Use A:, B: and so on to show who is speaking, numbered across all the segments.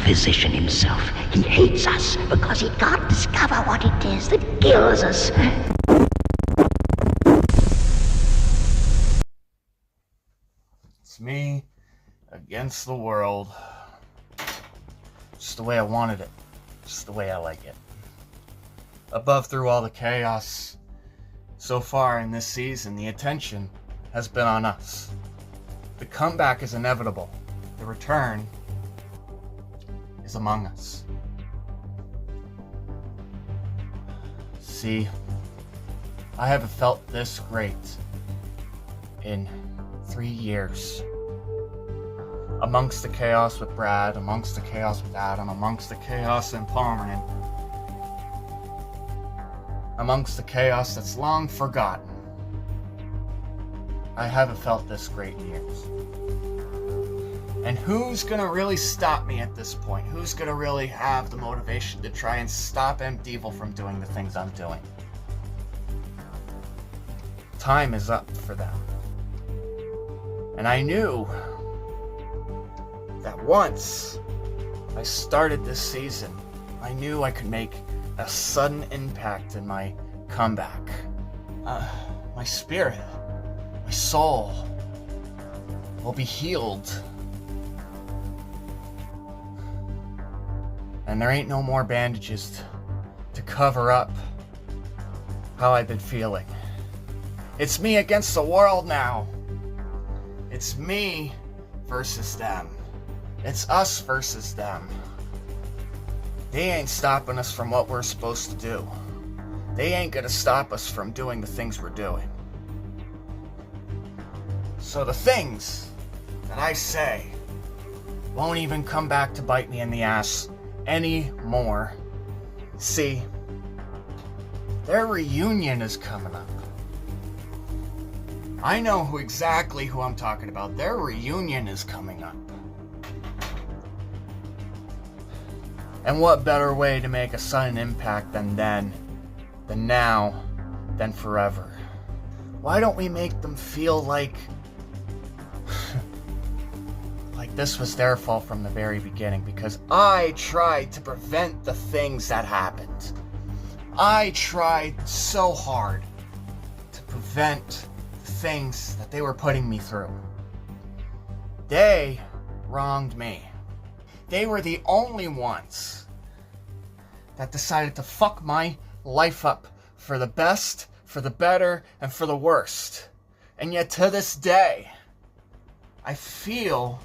A: physician himself. He hates us because he can't discover what it is that kills us.
B: It's me against the world. Just the way I wanted it. Just the way I like it. Above through all the chaos, so far in this season, the attention has been on us. The comeback is inevitable. The return is among us. See, I haven't felt this great in 3 years. Amongst the chaos with Brad, amongst the chaos with Adam, amongst the chaos in Palmerton, amongst the chaos that's long forgotten, I haven't felt this great in years. And who's gonna really stop me at this point? Who's gonna really have the motivation to try and stop MDDEVIL from doing the things I'm doing? Time is up for them. And I knew that once I started this season, I knew I could make a sudden impact in my comeback. My spirit, my soul will be healed. And there ain't no more bandages to cover up how I've been feeling. It's me against the world now. It's me versus them. It's us versus them. They ain't stopping us from what we're supposed to do. They ain't gonna stop us from doing the things we're doing. So the things that I say won't even come back to bite me in the ass anymore. See, their reunion is coming up. I know exactly who I'm talking about. Their reunion is coming up. And what better way to make a sudden impact than then, than now, than forever? Why don't we make them feel like this was their fault from the very beginning? Because I tried to prevent the things that happened. I tried so hard to prevent the things that they were putting me through. They wronged me. They were the only ones that decided to fuck my life up for the best, for the better, and for the worst. And yet to this day, I feel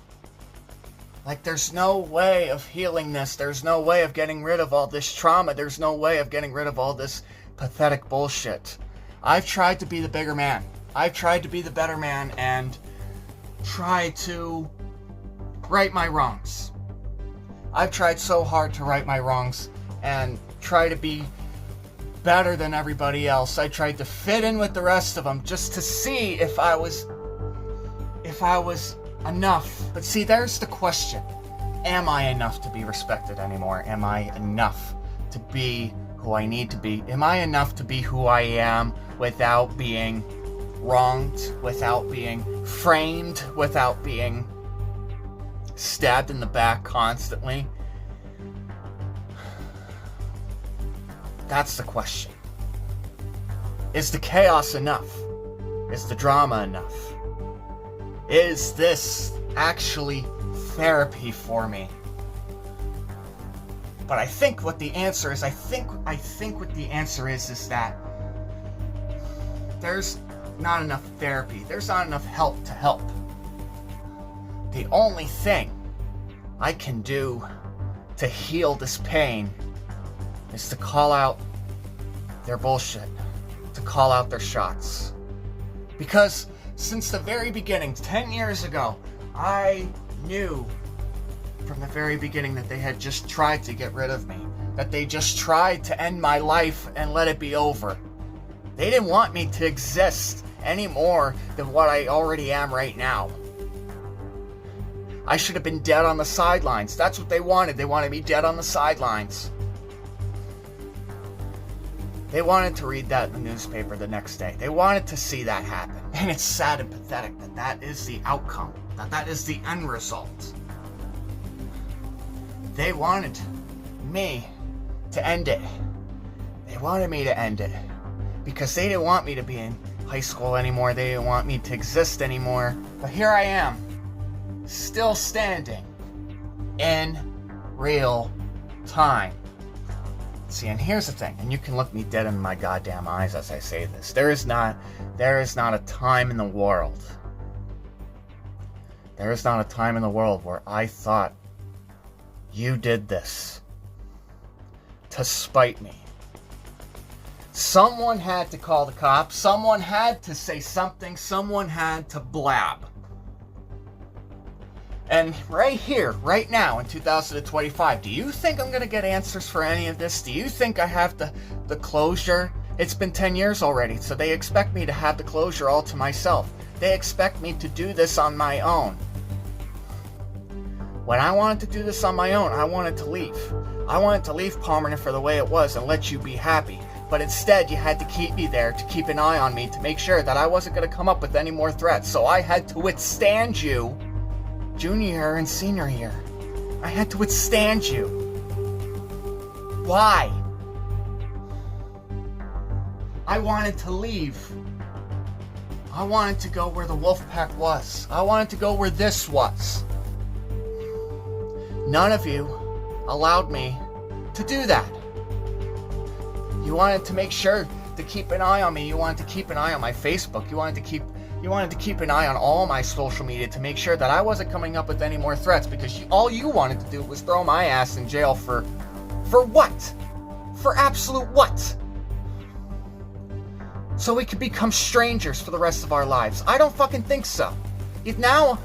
B: like there's no way of healing this. There's no way of getting rid of all this trauma. There's no way of getting rid of all this pathetic bullshit. I've tried to be the bigger man. I've tried to be the better man and try to right my wrongs. I've tried so hard to right my wrongs and try to be better than everybody else. I tried to fit in with the rest of them just to see if I was enough. But see, there's the question. Am I enough to be respected anymore? Am I enough to be who I need to be? Am I enough to be who I am without being wronged, without being framed, without being stabbed in the back constantly? That's the question. Is the chaos enough? Is the drama enough? Is this actually therapy for me? But I think what the answer is, I think what the answer is that there's not enough therapy. There's not enough help to help. The only thing I can do to heal this pain is to call out their bullshit, to call out their shots. Because since the very beginning, 10 years ago, I knew from the very beginning that they had just tried to get rid of me, that they just tried to end my life and let it be over. They didn't want me to exist any more than what I already am right now. I should have been dead on the sidelines. That's what they wanted. They wanted me dead on the sidelines. They wanted to read that in the newspaper the next day. They wanted to see that happen. And it's sad and pathetic that that is the outcome, that is the end result. They wanted me to end it. They wanted me to end it because they didn't want me to be in high school anymore. They didn't want me to exist anymore. But here I am, still standing in real time. See, and here's the thing, and you can look me dead in my goddamn eyes as I say this. There is not a time in the world. There is not a time in the world where I thought you did this to spite me. Someone had to call the cops. Someone had to say something. Someone had to blab. And right here, right now in 2025, do you think I'm going to get answers for any of this? Do you think I have the closure? It's been 10 years already, so they expect me to have the closure all to myself. They expect me to do this on my own. When I wanted to do this on my own, I wanted to leave. I wanted to leave Palmerton for the way it was and let you be happy. But instead, you had to keep me there, to keep an eye on me, to make sure that I wasn't going to come up with any more threats. So I had to withstand you junior year and senior year. I had to withstand you. Why? I wanted to leave. I wanted to go where the wolf pack was. I wanted to go where this was. None of you allowed me to do that. You wanted to make sure to keep an eye on me. You wanted to keep an eye on my Facebook. You wanted to keep an eye on all my social media to make sure that I wasn't coming up with any more threats, because all you wanted to do was throw my ass in jail for what? For absolute what? So we could become strangers for the rest of our lives. I don't fucking think so. Now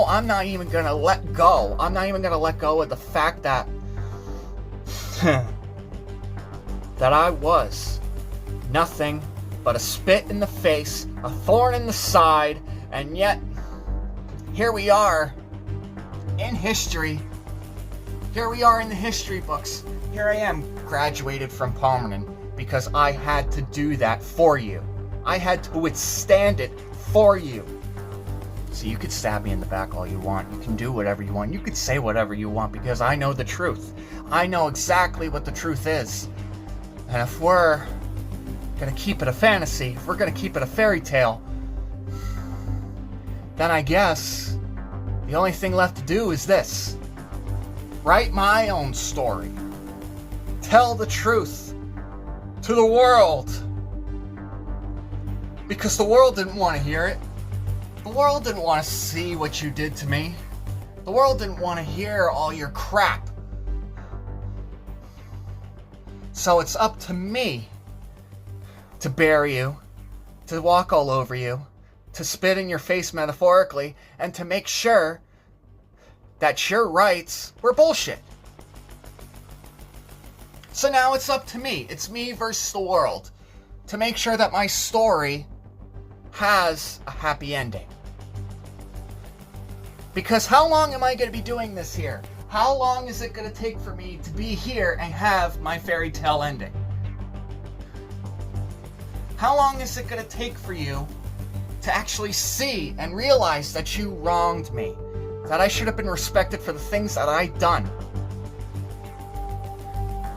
B: I'm not even gonna let go. I'm not even gonna let go of the fact that that I was nothing but a spit in the face, a thorn in the side, and yet here we are in history. Here we are in the history books. Here I am, graduated from Palmerton, because I had to do that for you. I had to withstand it for you. So you could stab me in the back all you want. You can do whatever you want. You could say whatever you want, because I know the truth. I know exactly what the truth is. And if we're gonna keep it a fantasy, if we're gonna keep it a fairy tale, then I guess the only thing left to do is this. Write my own story. Tell the truth to the world. Because the world didn't want to hear it. The world didn't want to see what you did to me. The world didn't want to hear all your crap. So it's up to me to bury you, to walk all over you, to spit in your face metaphorically, and to make sure that your rights were bullshit. So now it's up to me. It's me versus the world to make sure that my story has a happy ending. Because how long am I going to be doing this here? How long is it going to take for me to be here and have my fairy tale ending? How long is it going to take for you to actually see and realize that you wronged me? That I should have been respected for the things that I'd done?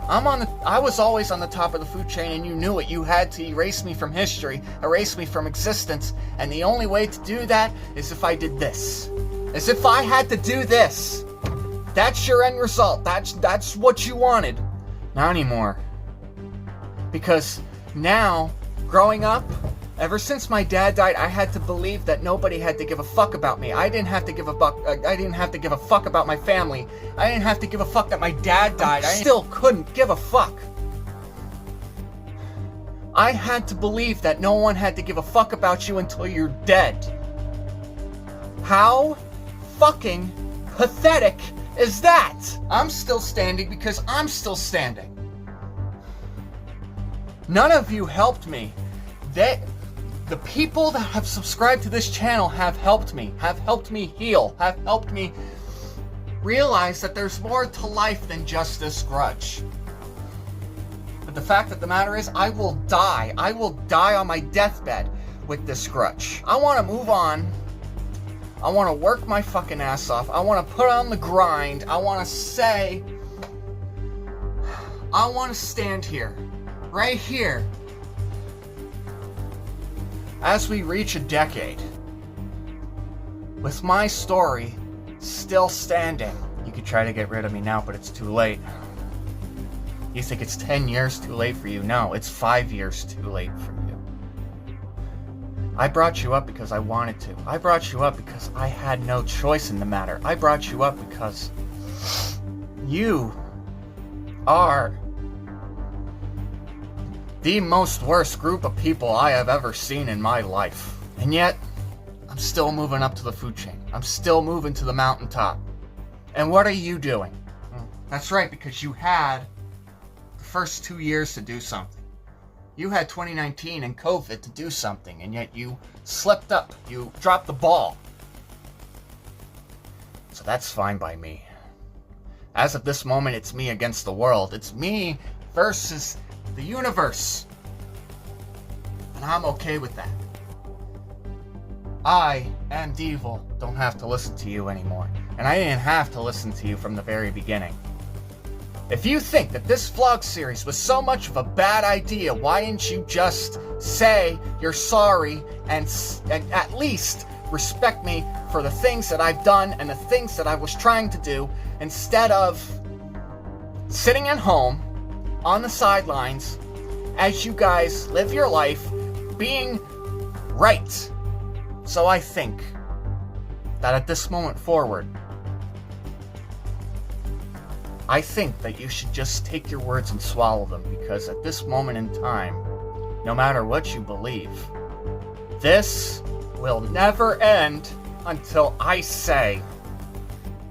B: I was always on the top of the food chain, and you knew it. You had to erase me from history, erase me from existence, and the only way to do that is if I did this. As if I had to do this. That's your end result. That's what you wanted. Not anymore. Because now, growing up, ever since my dad died, I had to believe that nobody had to give a fuck about me. I didn't have to give a fuck about my family. I didn't have to give a fuck that my dad died. I still couldn't give a fuck. I had to believe that no one had to give a fuck about you until you're dead. How fucking pathetic is that? I'm still standing because I'm still standing. None of you helped me. The people that have subscribed to this channel have helped me heal, have helped me realize that there's more to life than just this grudge. But the fact of the matter is, I will die on my deathbed with this grudge. I want to move on. I want to work my fucking ass off. I want to put on the grind. I want to say, I want to stand here, right here, as we reach a decade, with my story still standing. You could try to get rid of me now, but it's too late. You think it's 10 years too late for you? No, it's 5 years too late for you. I brought you up because I wanted to. I brought you up because I had no choice in the matter. I brought you up because you are the most worst group of people I have ever seen in my life. And yet, I'm still moving up to the food chain. I'm still moving to the mountaintop. And what are you doing? That's right, because you had the first 2 years to do something. You had 2019 and COVID to do something, and yet you slipped up. You dropped the ball. So that's fine by me. As of this moment, it's me against the world. It's me versus the universe. And I'm okay with that. I, MDDEVIL, don't have to listen to you anymore. And I didn't have to listen to you from the very beginning. If you think that this vlog series was so much of a bad idea, why didn't you just say you're sorry and at least respect me for the things that I've done and the things that I was trying to do, instead of sitting at home on the sidelines as you guys live your life being right. So I think that at this moment forward, I think that you should just take your words and swallow them, because at this moment in time, no matter what you believe, this will never end until I say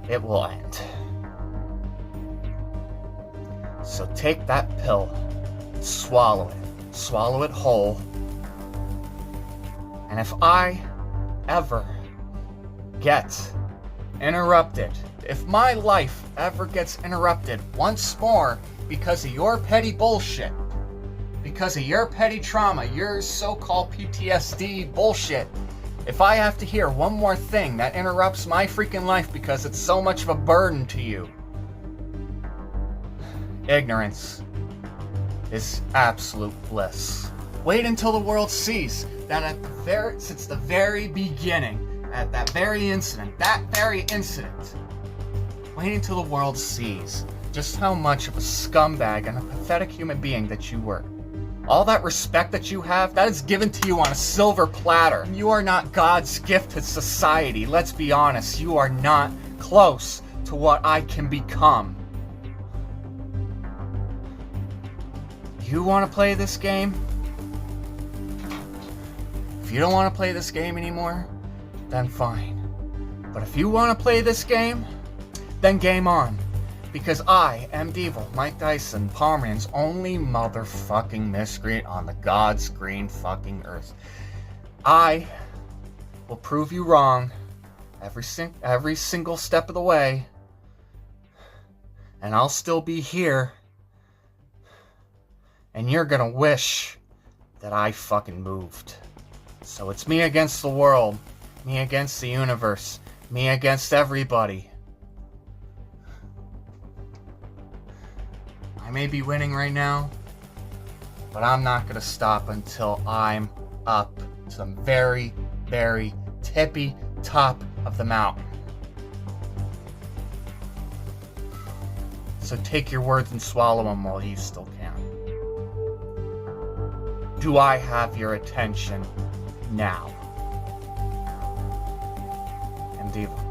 B: it will end. So take that pill, swallow it whole, and if I ever get interrupted, if my life ever gets interrupted once more because of your petty bullshit, because of your petty trauma, your so-called PTSD bullshit, if I have to hear one more thing that interrupts my freaking life because it's so much of a burden to you, ignorance is absolute bliss. Wait until the world sees that since the very beginning, at that very incident, wait until the world sees just how much of a scumbag and a pathetic human being that you were. All that respect that you have, that is given to you on a silver platter. You are not God's gift to society. Let's be honest, you are not close to what I can become. You want to play this game? If you don't want to play this game anymore, then fine. But if you want to play this game, then game on. Because I, MDDEVIL, Mike Dyson, Palmer's only motherfucking miscreant on the God's green fucking earth. I will prove you wrong every single step of the way. And I'll still be here. And you're gonna wish that I fucking moved. So it's me against the world. Me against the universe. Me against everybody. I may be winning right now, but I'm not going to stop until I'm up to the very, very tippy top of the mountain. So take your words and swallow them while you still can. Do I have your attention now? MDDEVIL.